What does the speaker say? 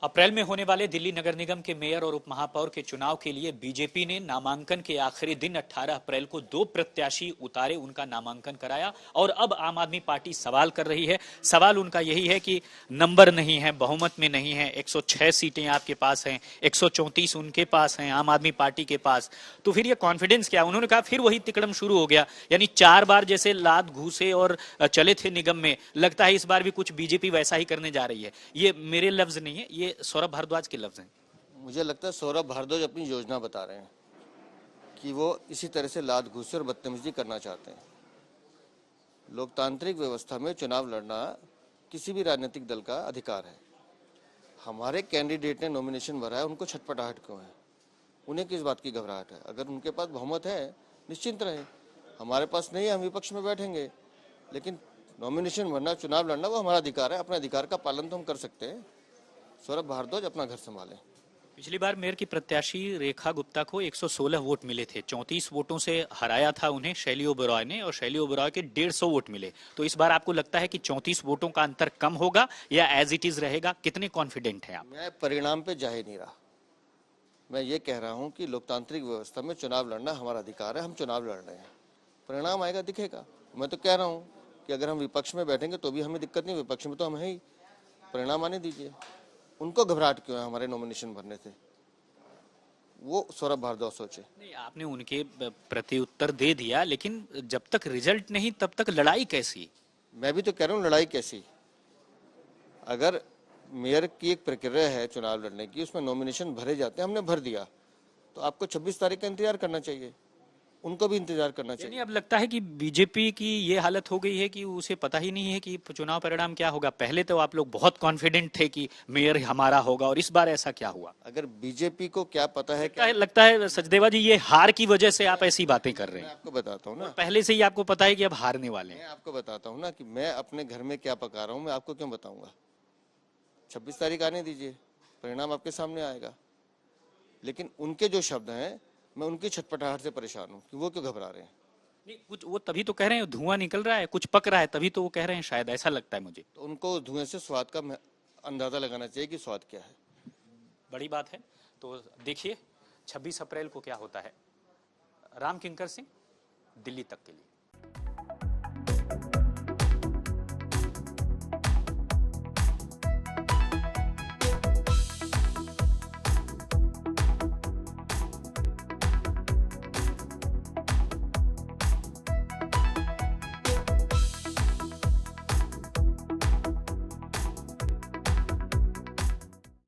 अप्रैल में होने वाले दिल्ली नगर निगम के मेयर और उप महापौर के चुनाव के लिए बीजेपी ने नामांकन के आखिरी दिन 18 अप्रैल को 2 प्रत्याशी उतारे, उनका नामांकन कराया। और अब आम आदमी पार्टी सवाल कर रही है। सवाल उनका यही है कि नंबर नहीं है, बहुमत में नहीं है। 106 सीटें आपके पास हैं, 134 उनके पास हैं, आम आदमी पार्टी के पास। तो फिर ये कॉन्फिडेंस क्या? उन्होंने कहा फिर वही तिकड़म शुरू हो गया। यानी 4 बार जैसे लात घूसे और चले थे निगम में, लगता है इस बार भी कुछ बीजेपी वैसा ही करने जा रही है। ये मेरे लफ्ज नहीं है, ये सौरभ भारद्वाज के लफ्ज हैं। मुझे लगता है सौरभ भारद्वाज अपनी योजना बता रहे हैं कि वो इसी तरह से लात घूसे और बदतमीजी करना चाहते हैं। लोकतांत्रिक व्यवस्था में चुनाव लड़ना किसी भी राजनीतिक दल का अधिकार है। हमारे कैंडिडेट ने नॉमिनेशन भरा है, उनको छटपटाहट क्यों है? उन्हें किस बात की घबराहट है? अगर उनके पास बहुमत है निश्चिंत रहे, हमारे पास नहीं है, हम विपक्ष में बैठेंगे। लेकिन नॉमिनेशन भरना, चुनाव लड़ना वो हमारा अधिकार है। अपने अधिकार का पालन तो हम कर सकते हैं। सौरभ भारद्वाज अपना घर संभालें। पिछली बार मेयर की प्रत्याशी रेखा गुप्ता को 116 वोट मिले थे, 34 वोटों से हराया था उन्हें शैली ओबेरॉय ने, और शैली ओबेरॉय के 150 वोट मिले। तो इस बार आपको लगता है कि 34 वोटों का अंतर कम होगा या एज इट इज रहेगा? कितने कॉन्फिडेंट हैं आप? मैं परिणाम पे जा ही नहीं रहा। मैं ये कह रहा हूँ कि लोकतांत्रिक व्यवस्था में चुनाव लड़ना हमारा अधिकार है, हम चुनाव लड़ रहे हैं। परिणाम आएगा, दिखेगा। मैं तो कह रहा हूँ कि अगर हम विपक्ष में बैठेंगे तो भी हमें दिक्कत नहीं, विपक्ष में तो हम है ही। परिणाम आने दीजिए। उनको घबराहट क्यों है हमारे नॉमिनेशन भरने से? वो सौरभ भारद्वाज सोचे। नहीं, आपने उनके प्रति उत्तर दे दिया, लेकिन जब तक रिजल्ट नहीं तब तक लड़ाई कैसी? मैं भी तो कह रहा हूँ लड़ाई कैसी? अगर मेयर की एक प्रक्रिया है चुनाव लड़ने की, उसमें नॉमिनेशन भरे जाते हैं, हमने भर दिया, तो आपको 26 तारीख का इंतजार करना चाहिए, उनको भी इंतजार करना चाहिए। अब लगता है कि बीजेपी की ये हालत हो गई है कि उसे पता ही नहीं है कि चुनाव परिणाम क्या होगा। पहले तो आप लोग बहुत कॉन्फिडेंट थे कि मेयर हमारा होगा, और इस बार ऐसा क्या हुआ? अगर बीजेपी को क्या पता है? लगता है सचदेवा जी, ये हार की वजह से आप ऐसी बातें कर रहे हैं। मैं आपको बताता हूँ ना, पहले से ही आपको पता है कि अब हारने वाले हैं। मैं आपको बताता हूँ ना कि मैं अपने घर में क्या पका रहा हूँ, मैं आपको क्यों बताऊंगा? 26 तारीख आने दीजिए, परिणाम आपके सामने आएगा। लेकिन उनके जो शब्द हैं, मैं उनकी छटपटाहट से परेशान हूँ कि वो क्यों घबरा रहे हैं। नहीं, कुछ वो तभी तो कह रहे हैं, धुआं निकल रहा है, कुछ पक रहा है, तभी तो वो कह रहे हैं, शायद ऐसा लगता है मुझे। तो उनको धुएं से स्वाद का अंदाजा लगाना चाहिए कि स्वाद क्या है। बड़ी बात है। तो देखिए 26 अप्रैल को क्या होता है। राम किंकर सिंह, दिल्ली तक के लिए।